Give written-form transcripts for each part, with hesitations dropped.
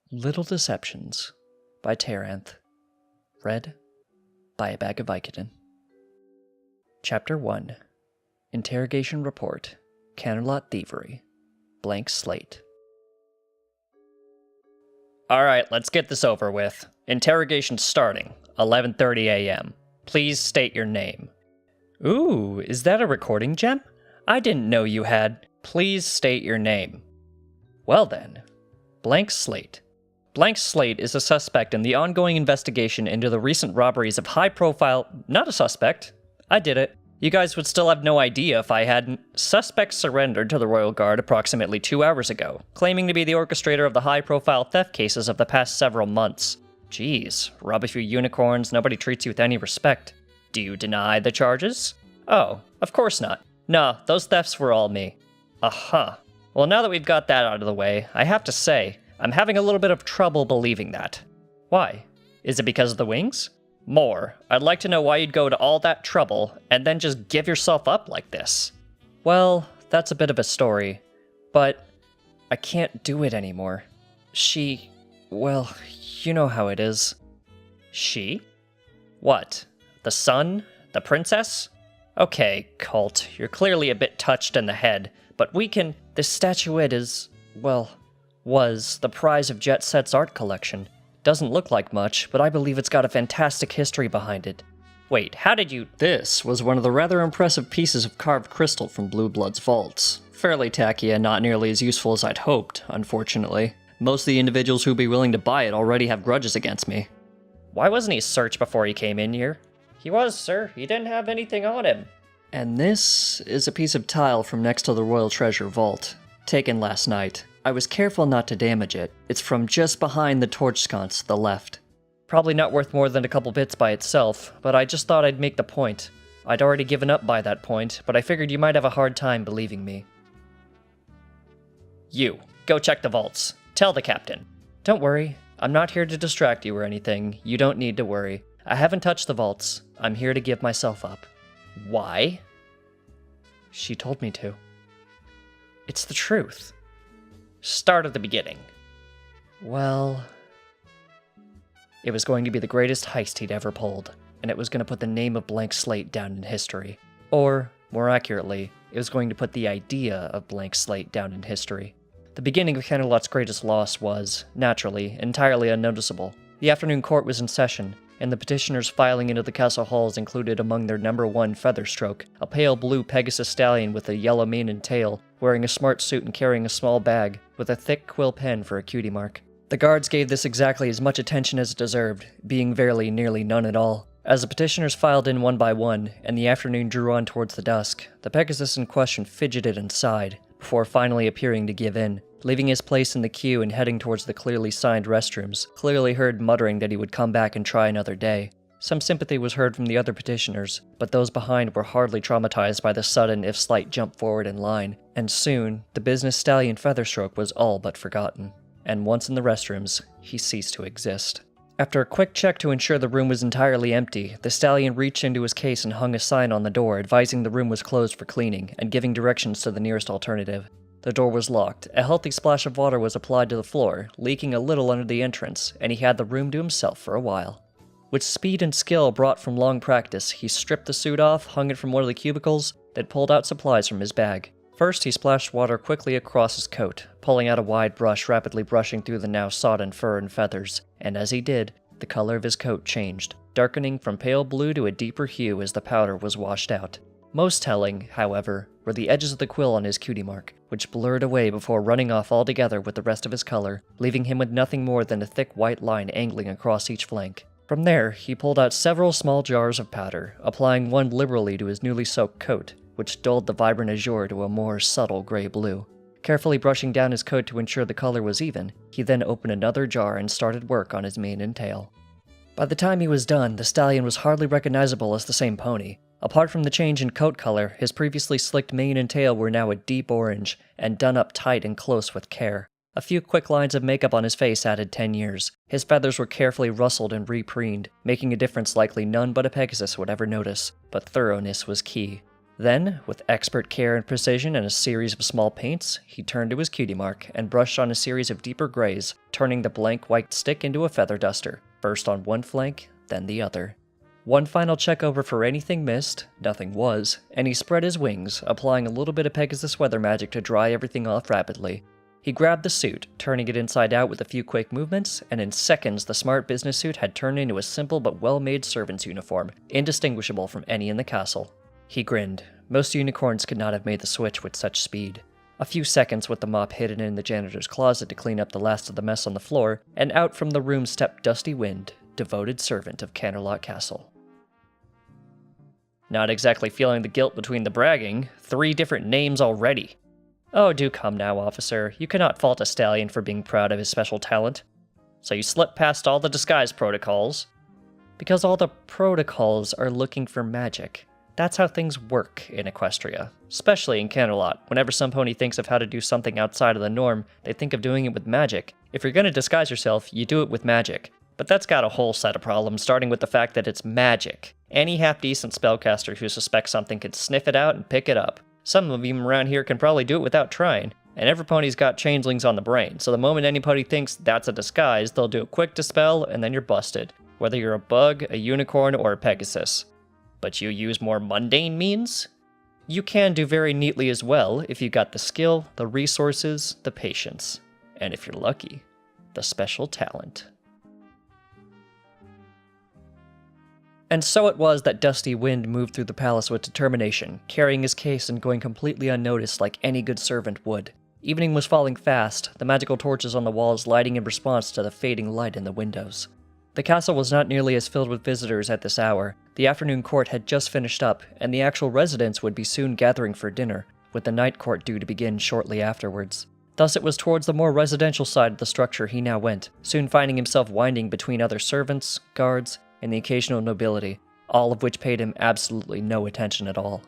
Little Deceptions by Taranth. Read by a bag of Vicodin. Chapter 1. Interrogation Report. Canterlot Thievery. Blank Slate. Alright, let's get this over with. Interrogation starting. 11:30 a.m. Please state your name. Ooh, is that a recording gem? I didn't know you had. Please state your name. Well then. Blank Slate. Blank Slate is a suspect in the ongoing investigation into the recent robberies of high-profile... Not a suspect. I did it. You guys would still have no idea if I hadn't. Suspect surrendered to the Royal Guard approximately 2 hours ago, claiming to be the orchestrator of the high-profile theft cases of the past several months. Jeez, rob a few unicorns, nobody treats you with any respect. Do you deny the charges? Oh, of course not. No, those thefts were all me. Uh-huh. Well, now that we've got that out of the way, I have to say, I'm having a little bit of trouble believing that. Why? Is it because of the wings? More. I'd like to know why you'd go to all that trouble and then just give yourself up like this. Well, that's a bit of a story, but I can't do it anymore. Well, you know how it is. She? What? The sun? The princess? Okay, Colt, you're clearly a bit touched in the head, but this statuette was the prize of Jet Set's art collection. Doesn't look like much, but I believe it's got a fantastic history behind it. Wait, how did you... This was one of the rather impressive pieces of carved crystal from Blue Blood's vaults. Fairly tacky and not nearly as useful as I'd hoped, unfortunately. Most of the individuals who'd be willing to buy it already have grudges against me. Why wasn't he searched before he came in here? He was, sir. He didn't have anything on him. And this is a piece of tile from next to the Royal Treasure Vault, taken last night. I was careful not to damage it. It's from just behind the torch sconce to the left. Probably not worth more than a couple bits by itself, but I just thought I'd make the point. I'd already given up by that point, but I figured you might have a hard time believing me. You, go check the vaults. Tell the captain. Don't worry, I'm not here to distract you or anything. You don't need to worry. I haven't touched the vaults. I'm here to give myself up. Why? She told me to. It's the truth. Start at the beginning. Well... It was going to be the greatest heist he'd ever pulled, and it was going to put the name of Blank Slate down in history. Or, more accurately, it was going to put the idea of Blank Slate down in history. The beginning of Canterlot's greatest loss was, naturally, entirely unnoticeable. The afternoon court was in session, and the petitioners filing into the castle halls included among their number one featherstroke, a pale blue Pegasus stallion with a yellow mane and tail, wearing a smart suit and carrying a small bag, with a thick quill pen for a cutie mark. The guards gave this exactly as much attention as it deserved, being very nearly none at all. As the petitioners filed in one by one, and the afternoon drew on towards the dusk, the Pegasus in question fidgeted and sighed, before finally appearing to give in, leaving his place in the queue and heading towards the clearly signed restrooms, clearly heard muttering that he would come back and try another day. Some sympathy was heard from the other petitioners, but those behind were hardly traumatized by the sudden if slight jump forward in line, and soon, the business stallion Featherstroke was all but forgotten. And once in the restrooms, he ceased to exist. After a quick check to ensure the room was entirely empty, the stallion reached into his case and hung a sign on the door advising the room was closed for cleaning and giving directions to the nearest alternative. The door was locked, a healthy splash of water was applied to the floor, leaking a little under the entrance, and he had the room to himself for a while. With speed and skill brought from long practice, he stripped the suit off, hung it from one of the cubicles, then pulled out supplies from his bag. First, he splashed water quickly across his coat, pulling out a wide brush rapidly brushing through the now sodden fur and feathers, and as he did, the color of his coat changed, darkening from pale blue to a deeper hue as the powder was washed out. Most telling, however, were the edges of the quill on his cutie mark, which blurred away before running off altogether with the rest of his color, leaving him with nothing more than a thick white line angling across each flank. From there, he pulled out several small jars of powder, applying one liberally to his newly soaked coat, which dulled the vibrant azure to a more subtle gray-blue. Carefully brushing down his coat to ensure the color was even, he then opened another jar and started work on his mane and tail. By the time he was done, the stallion was hardly recognizable as the same pony. Apart from the change in coat color, his previously slicked mane and tail were now a deep orange, and done up tight and close with care. A few quick lines of makeup on his face added 10 years. His feathers were carefully rustled and repreened, making a difference likely none but a Pegasus would ever notice, but thoroughness was key. Then, with expert care and precision and a series of small paints, he turned to his cutie mark and brushed on a series of deeper grays, turning the blank white stick into a feather duster, first on one flank, then the other. One final check over for anything missed, nothing was, and he spread his wings, applying a little bit of Pegasus weather magic to dry everything off rapidly. He grabbed the suit, turning it inside out with a few quick movements, and in seconds the smart business suit had turned into a simple but well-made servant's uniform, indistinguishable from any in the castle. He grinned. Most unicorns could not have made the switch with such speed. A few seconds with the mop hidden in the janitor's closet to clean up the last of the mess on the floor, and out from the room stepped Dusty Wind, devoted servant of Canterlot Castle. Not exactly feeling the guilt between the bragging. 3 different names already. Oh, do come now, officer. You cannot fault a stallion for being proud of his special talent. So you slipped past all the disguise protocols. Because all the protocols are looking for magic. That's how things work in Equestria, especially in Canterlot. Whenever some pony thinks of how to do something outside of the norm, they think of doing it with magic. If you're going to disguise yourself, you do it with magic. But that's got a whole set of problems, starting with the fact that it's magic. Any half-decent spellcaster who suspects something can sniff it out and pick it up. Some of them around here can probably do it without trying, and every pony's got changelings on the brain, so the moment any pony thinks that's a disguise, they'll do a quick dispel, and then you're busted. Whether you're a bug, a unicorn, or a Pegasus. But you use more mundane means? You can do very neatly as well if you got the skill, the resources, the patience. And if you're lucky, the special talent. And so it was that Dusty Wind moved through the palace with determination, carrying his case and going completely unnoticed like any good servant would. Evening was falling fast, the magical torches on the walls lighting in response to the fading light in the windows. The castle was not nearly as filled with visitors at this hour. The afternoon court had just finished up, and the actual residents would be soon gathering for dinner, with the night court due to begin shortly afterwards. Thus it was towards the more residential side of the structure he now went, soon finding himself winding between other servants, guards, and the occasional nobility, all of which paid him absolutely no attention at all.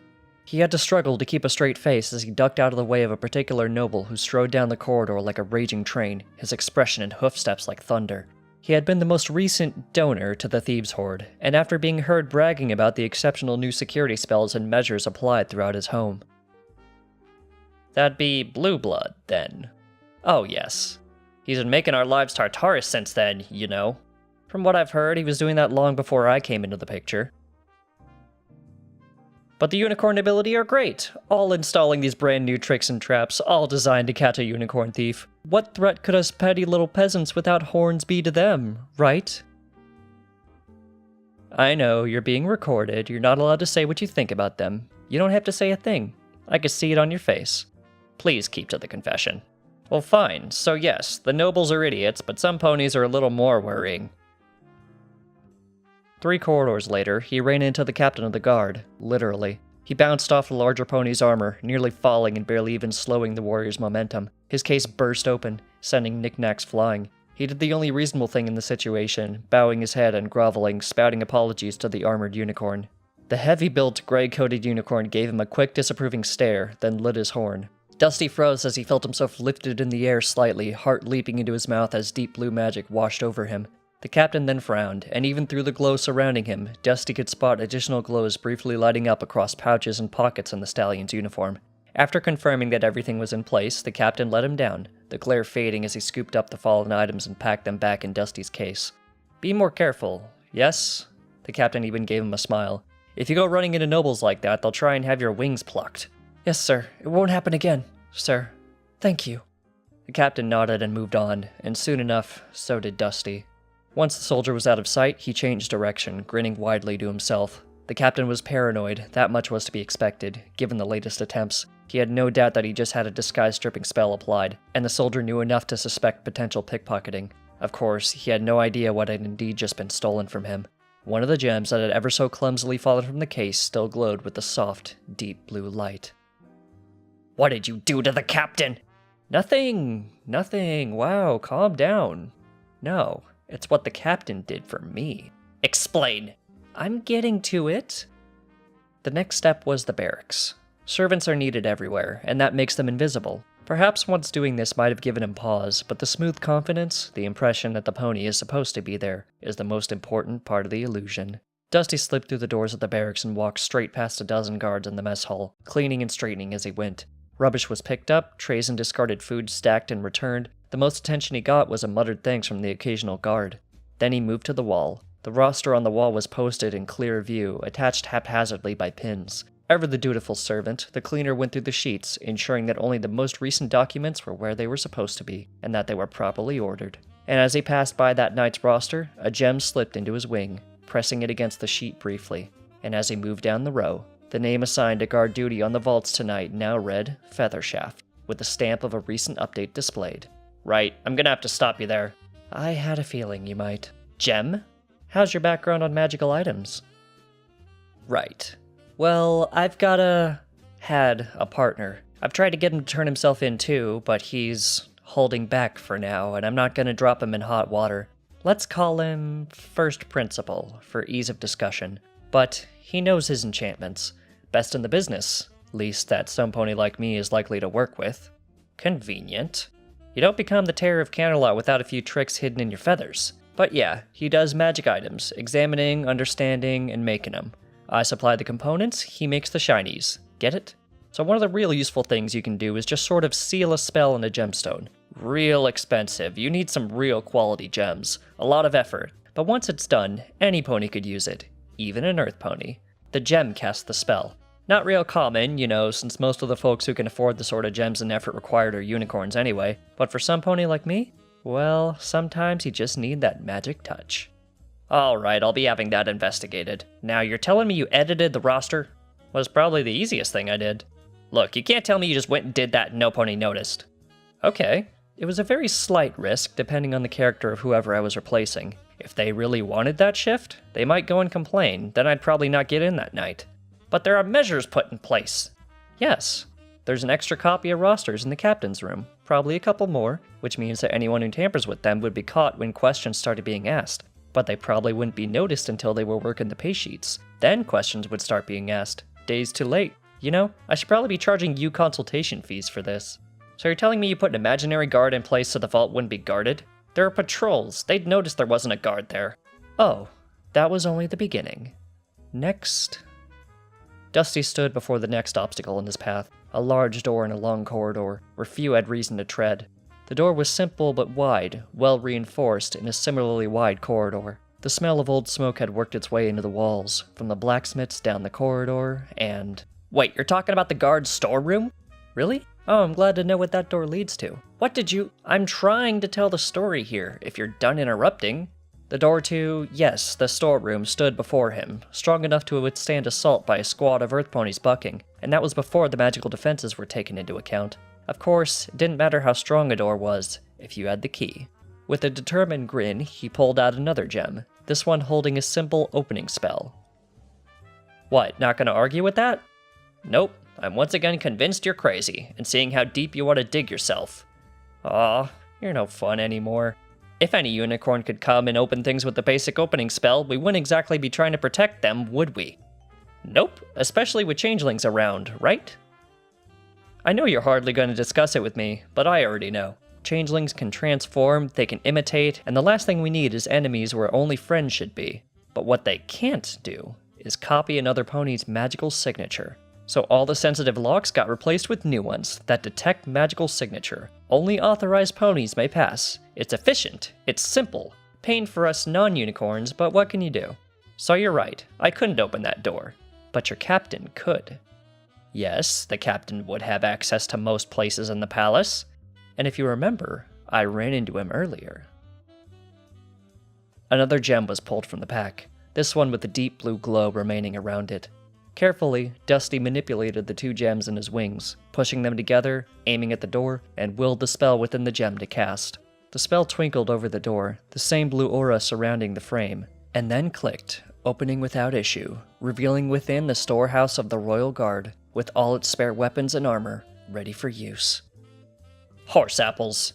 He had to struggle to keep a straight face as he ducked out of the way of a particular noble who strode down the corridor like a raging train, his expression and hoofsteps like thunder. He had been the most recent donor to the Thieves' Horde, and after being heard bragging about the exceptional new security spells and measures applied throughout his home. That'd be Blue Blood, then. Oh yes. He's been making our lives Tartarus since then, you know. From what I've heard, he was doing that long before I came into the picture. But the unicorn nobility are great, all installing these brand new tricks and traps, all designed to catch a unicorn thief. What threat could us petty little peasants without horns be to them, right? I know, you're being recorded, you're not allowed to say what you think about them. You don't have to say a thing. I can see it on your face. Please keep to the confession. Well fine, so yes, the nobles are idiots, but some ponies are a little more worrying. 3 corridors later, he ran into the captain of the guard, literally. He bounced off the larger pony's armor, nearly falling and barely even slowing the warrior's momentum. His case burst open, sending knickknacks flying. He did the only reasonable thing in the situation, bowing his head and groveling, spouting apologies to the armored unicorn. The heavy-built, gray-coated unicorn gave him a quick, disapproving stare, then lit his horn. Dusty froze as he felt himself lifted in the air slightly, heart leaping into his mouth as deep blue magic washed over him. The captain then frowned, and even through the glow surrounding him, Dusty could spot additional glows briefly lighting up across pouches and pockets in the stallion's uniform. After confirming that everything was in place, the captain let him down, the glare fading as he scooped up the fallen items and packed them back in Dusty's case. Be more careful, yes? The captain even gave him a smile. If you go running into nobles like that, they'll try and have your wings plucked. Yes, sir. It won't happen again, sir. Thank you. The captain nodded and moved on, and soon enough, so did Dusty. Once the soldier was out of sight, he changed direction, grinning widely to himself. The captain was paranoid, that much was to be expected, given the latest attempts. He had no doubt that he just had a disguise-stripping spell applied, and the soldier knew enough to suspect potential pickpocketing. Of course, he had no idea what had indeed just been stolen from him. One of the gems that had ever so clumsily fallen from the case still glowed with the soft, deep blue light. What did you do to the captain? Nothing. Wow, calm down. No. It's what the captain did for me. Explain. I'm getting to it. The next step was the barracks. Servants are needed everywhere, and that makes them invisible. Perhaps once doing this might have given him pause, but the smooth confidence, the impression that the pony is supposed to be there, is the most important part of the illusion. Dusty slipped through the doors of the barracks and walked straight past a dozen guards in the mess hall, cleaning and straightening as he went. Rubbish was picked up, trays and discarded food stacked and returned. The most attention he got was a muttered thanks from the occasional guard. Then he moved to the wall. The roster on the wall was posted in clear view, attached haphazardly by pins. Ever the dutiful servant, the cleaner went through the sheets, ensuring that only the most recent documents were where they were supposed to be, and that they were properly ordered. And as he passed by that night's roster, a gem slipped into his wing, pressing it against the sheet briefly. And as he moved down the row, the name assigned to guard duty on the vaults tonight now read Feathershaft, with the stamp of a recent update displayed. Right, I'm gonna have to stop you there. I had a feeling you might. Gem? How's your background on magical items? Right. Well, had a partner. I've tried to get him to turn himself in too, but he's holding back for now, and I'm not gonna drop him in hot water. Let's call him First Principal, for ease of discussion. But he knows his enchantments. Best in the business, least that some pony like me is likely to work with. Convenient. You don't become the Terror of Canterlot without a few tricks hidden in your feathers. But yeah, he does magic items, examining, understanding, and making them. I supply the components, he makes the shinies. Get it? So one of the real useful things you can do is just sort of seal a spell in a gemstone. Real expensive, you need some real quality gems. A lot of effort. But once it's done, any pony could use it. Even an earth pony. The gem casts the spell. Not real common, since most of the folks who can afford the sort of gems and effort required are unicorns anyway. But for some pony like me, well, sometimes you just need that magic touch. Alright, I'll be having that investigated. Now, you're telling me you edited the roster? Was probably the easiest thing I did. Look, you can't tell me you just went and did that and no pony noticed. Okay. It was a very slight risk, depending on the character of whoever I was replacing. If they really wanted that shift, they might go and complain, then I'd probably not get in that night. But there are measures put in place. Yes. There's an extra copy of rosters in the captain's room, probably a couple more, which means that anyone who tampers with them would be caught when questions started being asked. But they probably wouldn't be noticed until they were working the pay sheets. Then questions would start being asked. Days too late. I should probably be charging you consultation fees for this. So you're telling me you put an imaginary guard in place so the vault wouldn't be guarded? There are patrols. They'd notice there wasn't a guard there. Oh, that was only the beginning. Next. Dusty stood before the next obstacle in his path, a large door in a long corridor, where few had reason to tread. The door was simple but wide, well reinforced in a similarly wide corridor. The smell of old smoke had worked its way into the walls, from the blacksmith's down the corridor, and... Wait, you're talking about the guard's storeroom? Really? Oh, I'm glad to know what that door leads to. What did you... I'm trying to tell the story here, if you're done interrupting. The door to, yes, the storeroom stood before him, strong enough to withstand assault by a squad of earth ponies bucking, and that was before the magical defenses were taken into account. Of course, it didn't matter how strong a door was, if you had the key. With a determined grin, he pulled out another gem, this one holding a simple opening spell. What, not gonna argue with that? Nope, I'm once again convinced you're crazy, and seeing how deep you want to dig yourself. Aw, you're no fun anymore. If any unicorn could come and open things with the basic opening spell, we wouldn't exactly be trying to protect them, would we? Nope, especially with changelings around, right? I know you're hardly going to discuss it with me, but I already know. Changelings can transform, they can imitate, and the last thing we need is enemies where only friends should be. But what they can't do is copy another pony's magical signature. So all the sensitive locks got replaced with new ones that detect magical signature. Only authorized ponies may pass. It's efficient, it's simple. Pain for us non-unicorns, but what can you do? So you're right, I couldn't open that door. But your captain could. Yes, the captain would have access to most places in the palace. And if you remember, I ran into him earlier. Another gem was pulled from the pack, this one with a deep blue glow remaining around it. Carefully, Dusty manipulated the two gems in his wings, pushing them together, aiming at the door, and willed the spell within the gem to cast. The spell twinkled over the door, the same blue aura surrounding the frame, and then clicked, opening without issue, revealing within the storehouse of the Royal Guard, with all its spare weapons and armor, ready for use. Horse apples.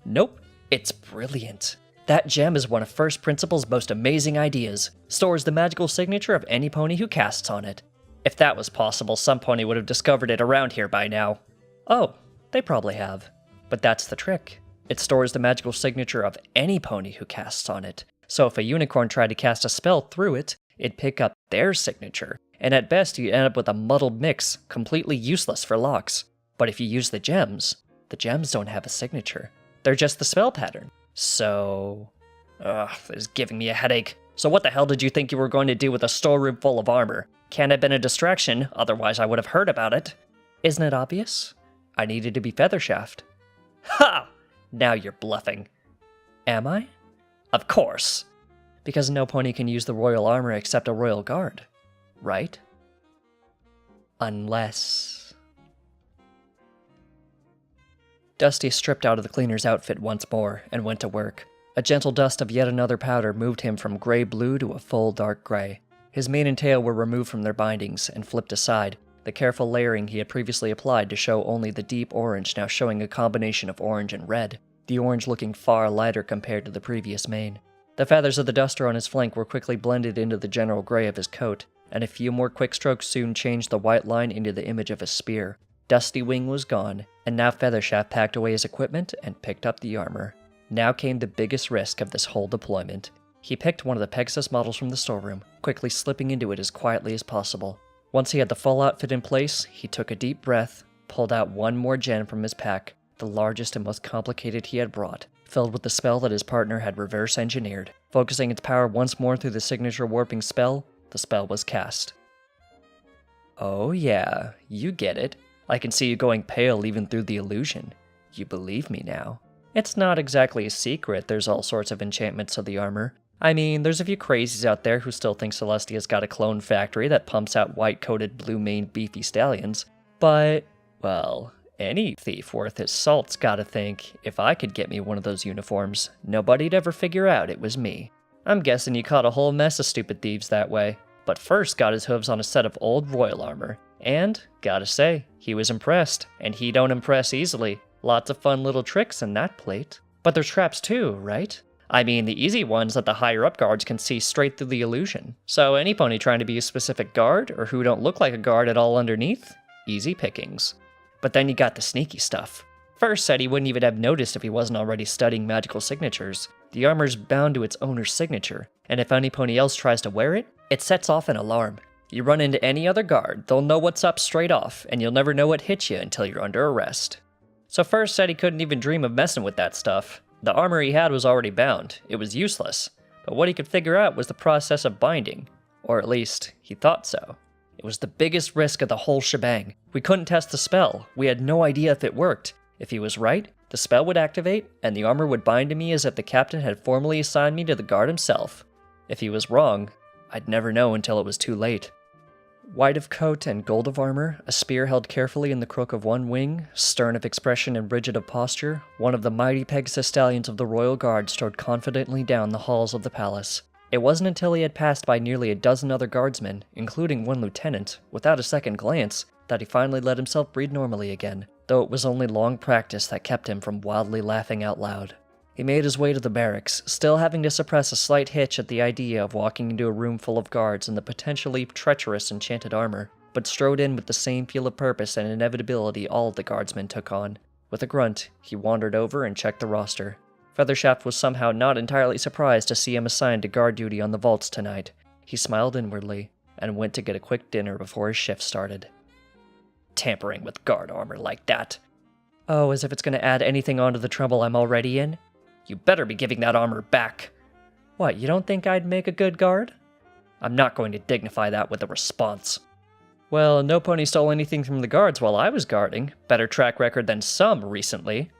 Nope, it's brilliant. That gem is one of First Principal's most amazing ideas. Stores the magical signature of any pony who casts on it. If that was possible, some pony would have discovered it around here by now. Oh, they probably have. But that's the trick. It stores the magical signature of any pony who casts on it. So if a unicorn tried to cast a spell through it, it'd pick up their signature, and at best you'd end up with a muddled mix, completely useless for locks. But if you use the gems don't have a signature. They're just the spell pattern. So... this is giving me a headache. So what the hell did you think you were going to do with a storeroom full of armor? Can't have been a distraction, otherwise I would have heard about it. Isn't it obvious? I needed to be Feathershaft. Ha! Now you're bluffing. Am I? Of course. Because no pony can use the royal armor except a royal guard. Right? Unless... Dusty stripped out of the cleaner's outfit once more and went to work. A gentle dust of yet another powder moved him from gray-blue to a full dark gray. His mane and tail were removed from their bindings and flipped aside, the careful layering he had previously applied to show only the deep orange now showing a combination of orange and red, the orange looking far lighter compared to the previous mane. The feathers of the duster on his flank were quickly blended into the general gray of his coat, and a few more quick strokes soon changed the white line into the image of a spear. Dusty Wing was gone, and now Feathershaft packed away his equipment and picked up the armor. Now came the biggest risk of this whole deployment. He picked one of the Pegasus models from the storeroom, quickly slipping into it as quietly as possible. Once he had the full outfit in place, he took a deep breath, pulled out one more gem from his pack, the largest and most complicated he had brought, filled with the spell that his partner had reverse-engineered. Focusing its power once more through the signature warping spell, the spell was cast. Oh yeah, you get it. I can see you going pale even through the illusion. You believe me now. It's not exactly a secret there's all sorts of enchantments of the armor. I mean, there's a few crazies out there who still think Celestia's got a clone factory that pumps out white-coated, blue-maned beefy stallions. But, well, any thief worth his salt's gotta think, if I could get me one of those uniforms, nobody'd ever figure out it was me. I'm guessing you caught a whole mess of stupid thieves that way, but first got his hooves on a set of old royal armor. And, gotta say, he was impressed, and he don't impress easily. Lots of fun little tricks in that plate. But there's traps too, right? I mean, the easy ones that the higher-up guards can see straight through the illusion. So any pony trying to be a specific guard, or who don't look like a guard at all underneath, easy pickings. But then you got the sneaky stuff. First said he wouldn't even have noticed if he wasn't already studying magical signatures. The armor's bound to its owner's signature, and if any pony else tries to wear it, it sets off an alarm. You run into any other guard, they'll know what's up straight off, and you'll never know what hit you until you're under arrest. So First said he couldn't even dream of messing with that stuff. The armor he had was already bound, it was useless, but what he could figure out was the process of binding. Or at least, he thought so. It was the biggest risk of the whole shebang. We couldn't test the spell, we had no idea if it worked. If he was right, the spell would activate, and the armor would bind to me as if the captain had formally assigned me to the guard himself. If he was wrong, I'd never know until it was too late. White of coat and gold of armor, a spear held carefully in the crook of one wing, stern of expression and rigid of posture, one of the mighty Pegasus stallions of the royal guard strode confidently down the halls of the palace. It wasn't until he had passed by nearly a dozen other guardsmen, including one lieutenant, without a second glance, that he finally let himself breathe normally again, though it was only long practice that kept him from wildly laughing out loud. He made his way to the barracks, still having to suppress a slight hitch at the idea of walking into a room full of guards in the potentially treacherous enchanted armor, but strode in with the same feel of purpose and inevitability all of the guardsmen took on. With a grunt, he wandered over and checked the roster. Feathershaft was somehow not entirely surprised to see him assigned to guard duty on the vaults tonight. He smiled inwardly, and went to get a quick dinner before his shift started. Tampering with guard armor like that. Oh, as if it's going to add anything onto the trouble I'm already in? You better be giving that armor back. What, you don't think I'd make a good guard? I'm not going to dignify that with a response. Well, no pony stole anything from the guards while I was guarding. Better track record than some recently.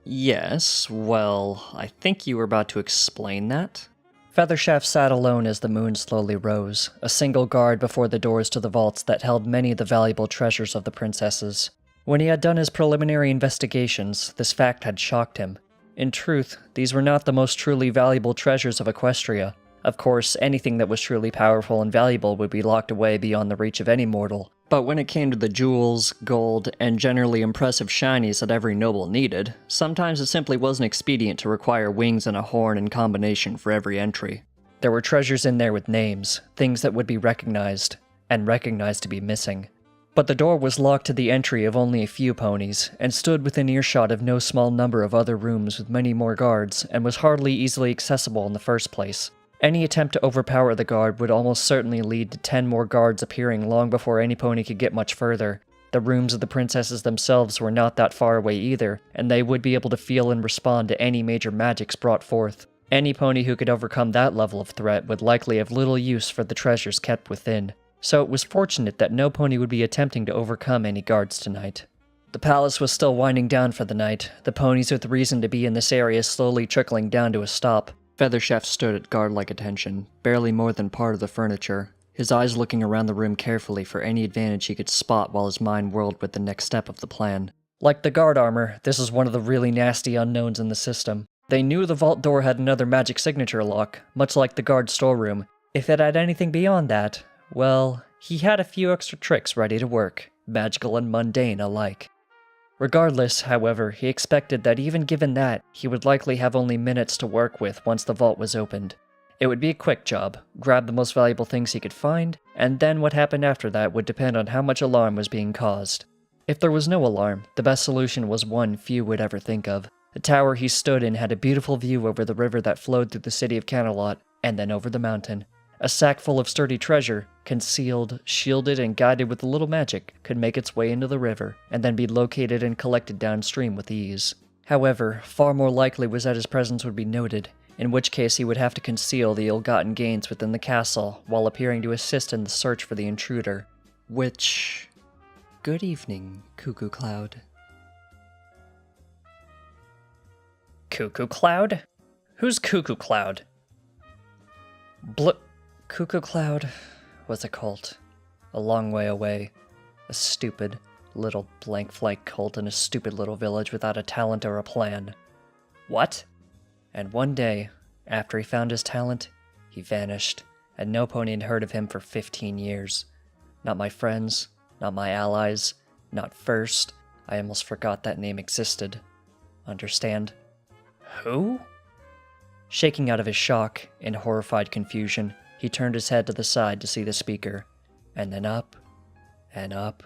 Yes, well, I think you were about to explain that. Feathershaft sat alone as the moon slowly rose, a single guard before the doors to the vaults that held many of the valuable treasures of the princesses. When he had done his preliminary investigations, this fact had shocked him. In truth, these were not the most truly valuable treasures of Equestria. Of course, anything that was truly powerful and valuable would be locked away beyond the reach of any mortal. But when it came to the jewels, gold, and generally impressive shinies that every noble needed, sometimes it simply wasn't expedient to require wings and a horn in combination for every entry. There were treasures in there with names, things that would be recognized, and recognized to be missing. But the door was locked to the entry of only a few ponies, and stood within earshot of no small number of other rooms with many more guards, and was hardly easily accessible in the first place. Any attempt to overpower the guard would almost certainly lead to 10 more guards appearing long before any pony could get much further. The rooms of the princesses themselves were not that far away either, and they would be able to feel and respond to any major magics brought forth. Any pony who could overcome that level of threat would likely have little use for the treasures kept within. So it was fortunate that no pony would be attempting to overcome any guards tonight. The palace was still winding down for the night, the ponies with reason to be in this area slowly trickling down to a stop. Featherchef stood at guard-like attention, barely more than part of the furniture, his eyes looking around the room carefully for any advantage he could spot while his mind whirled with the next step of the plan. Like the guard armor, this is one of the really nasty unknowns in the system. They knew the vault door had another magic signature lock, much like the guard storeroom. If it had anything beyond that, well, he had a few extra tricks ready to work, magical and mundane alike. Regardless, however, he expected that even given that, he would likely have only minutes to work with once the vault was opened. It would be a quick job, grab the most valuable things he could find, and then what happened after that would depend on how much alarm was being caused. If there was no alarm, the best solution was one few would ever think of. The tower he stood in had a beautiful view over the river that flowed through the city of Camelot, and then over the mountain. A sack full of sturdy treasure, concealed, shielded, and guided with a little magic, could make its way into the river, and then be located and collected downstream with ease. However, far more likely was that his presence would be noted, in which case he would have to conceal the ill-gotten gains within the castle, while appearing to assist in the search for the intruder. Which... Good evening, Cuckoo Cloud. Cuckoo Cloud? Who's Cuckoo Cloud? Cuckoo Cloud was a cult, a long way away. A stupid, little blank-flight cult in a stupid little village without a talent or a plan. What? And one day, after he found his talent, he vanished, and no pony had heard of him for 15 years. Not my friends, not my allies, not First. I almost forgot that name existed. Understand? Who? Shaking out of his shock, in horrified confusion, he turned his head to the side to see the speaker, and then up, and up,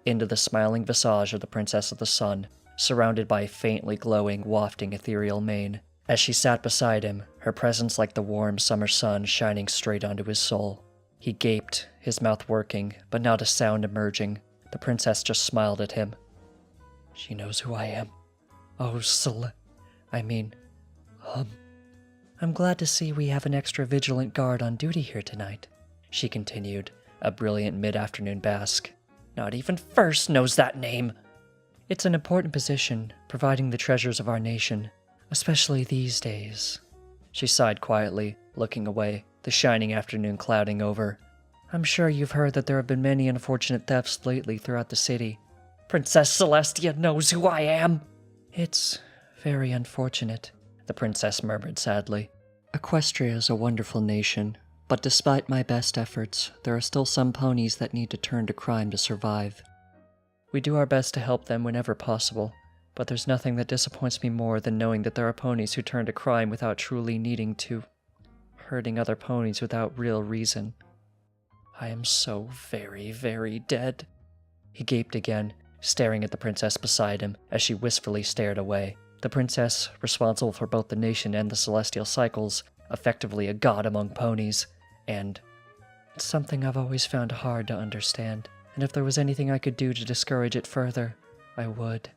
into the smiling visage of the Princess of the Sun, surrounded by a faintly glowing, wafting ethereal mane. As she sat beside him, her presence like the warm summer sun shining straight onto his soul. He gaped, his mouth working, but not a sound emerging. The princess just smiled at him. She knows who I am. Oh, I'm glad to see we have an extra vigilant guard on duty here tonight, she continued, a brilliant mid-afternoon basque. Not even First knows that name. It's an important position, providing the treasures of our nation, especially these days. She sighed quietly, looking away, the shining afternoon clouding over. I'm sure you've heard that there have been many unfortunate thefts lately throughout the city. Princess Celestia knows who I am. It's very unfortunate, the princess murmured sadly. Equestria is a wonderful nation, but despite my best efforts, there are still some ponies that need to turn to crime to survive. We do our best to help them whenever possible, but there's nothing that disappoints me more than knowing that there are ponies who turn to crime without truly needing to, hurting other ponies without real reason. I am so very, very dead. He gaped again, staring at the princess beside him as she wistfully stared away. The princess, responsible for both the nation and the celestial cycles, effectively a god among ponies, and it's something I've always found hard to understand, and if there was anything I could do to discourage it further, I would.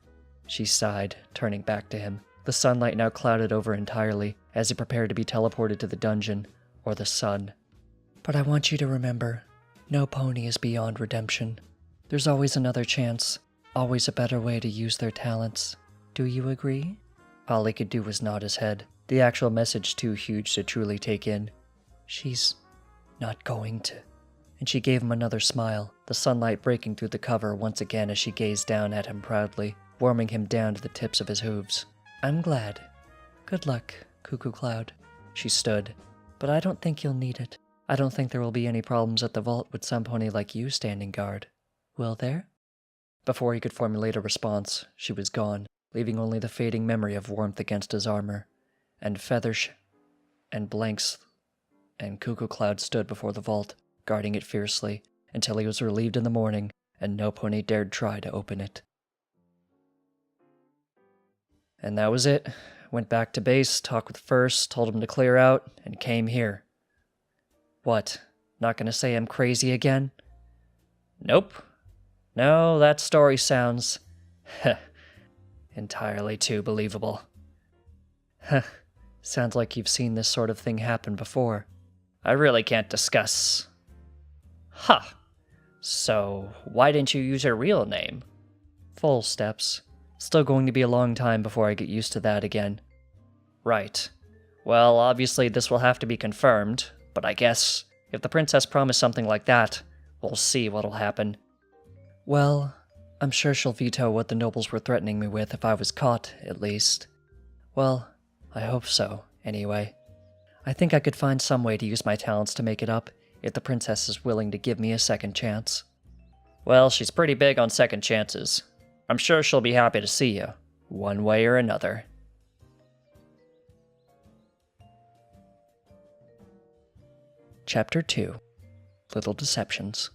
She sighed, turning back to him. The sunlight now clouded over entirely, as he prepared to be teleported to the dungeon, or the sun. But I want you to remember, no pony is beyond redemption. There's always another chance, always a better way to use their talents. Do you agree? All he could do was nod his head, the actual message too huge to truly take in. She's not going to. And she gave him another smile, the sunlight breaking through the cover once again as she gazed down at him proudly, warming him down to the tips of his hooves. I'm glad. Good luck, Cuckoo Cloud. She stood. But I don't think you'll need it. I don't think there will be any problems at the vault with some pony like you standing guard. Will there? Before he could formulate a response, she was gone, leaving only the fading memory of warmth against his armor. And Feathers, and Blanks, and Cuckoo Cloud stood before the vault, guarding it fiercely, until he was relieved in the morning, and no pony dared try to open it. And that was it. went back to base, talked with First, told him to clear out, and came here. What? Not gonna say I'm crazy again? Nope. No, that story sounds... entirely too believable. Sounds like you've seen this sort of thing happen before. I really can't discuss... So, why didn't you use your real name? Full steps. Still going to be a long time before I get used to that again. Right. Well, obviously this will have to be confirmed, but I guess if the princess promised something like that, we'll see what'll happen. Well, I'm sure she'll veto what the nobles were threatening me with if I was caught, at least. Well, I hope so, anyway. I think I could find some way to use my talents to make it up, if the princess is willing to give me a second chance. Well, she's pretty big on second chances. I'm sure she'll be happy to see you, one way or another. Chapter 2. Little Deceptions.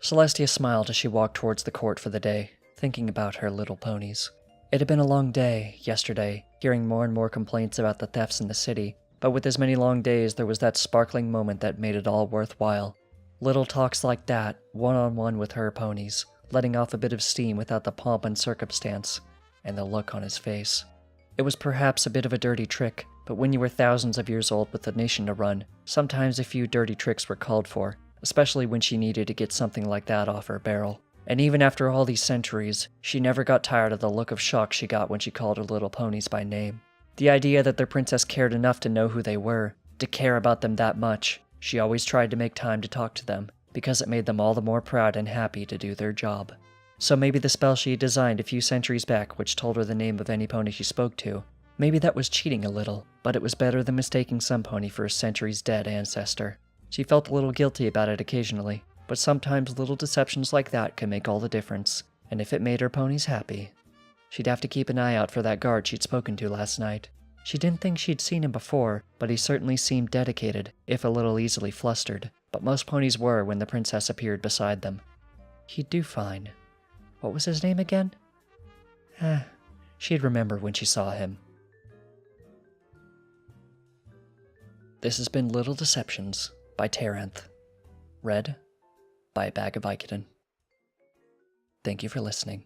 Celestia smiled as she walked towards the court for the day, thinking about her little ponies. It had been a long day, yesterday, hearing more and more complaints about the thefts in the city, but with as many long days there was that sparkling moment that made it all worthwhile. Little talks like that, one-on-one with her ponies, letting off a bit of steam without the pomp and circumstance, and the look on his face. It was perhaps a bit of a dirty trick, but when you were thousands of years old with a nation to run, sometimes a few dirty tricks were called for, especially when she needed to get something like that off her barrel. And even after all these centuries, she never got tired of the look of shock she got when she called her little ponies by name. The idea that their princess cared enough to know who they were, to care about them that much, she always tried to make time to talk to them, because it made them all the more proud and happy to do their job. So maybe the spell she had designed a few centuries back which told her the name of any pony she spoke to, maybe that was cheating a little, but it was better than mistaking some pony for a centuries dead ancestor. She felt a little guilty about it occasionally, but sometimes little deceptions like that can make all the difference, and if it made her ponies happy, she'd have to keep an eye out for that guard she'd spoken to last night. She didn't think she'd seen him before, but he certainly seemed dedicated, if a little easily flustered, but most ponies were when the princess appeared beside them. He'd do fine. What was his name again? She'd remember when she saw him. This has been Little Deceptions by Taranth. Read by Bag of Vicodin. Thank you for listening.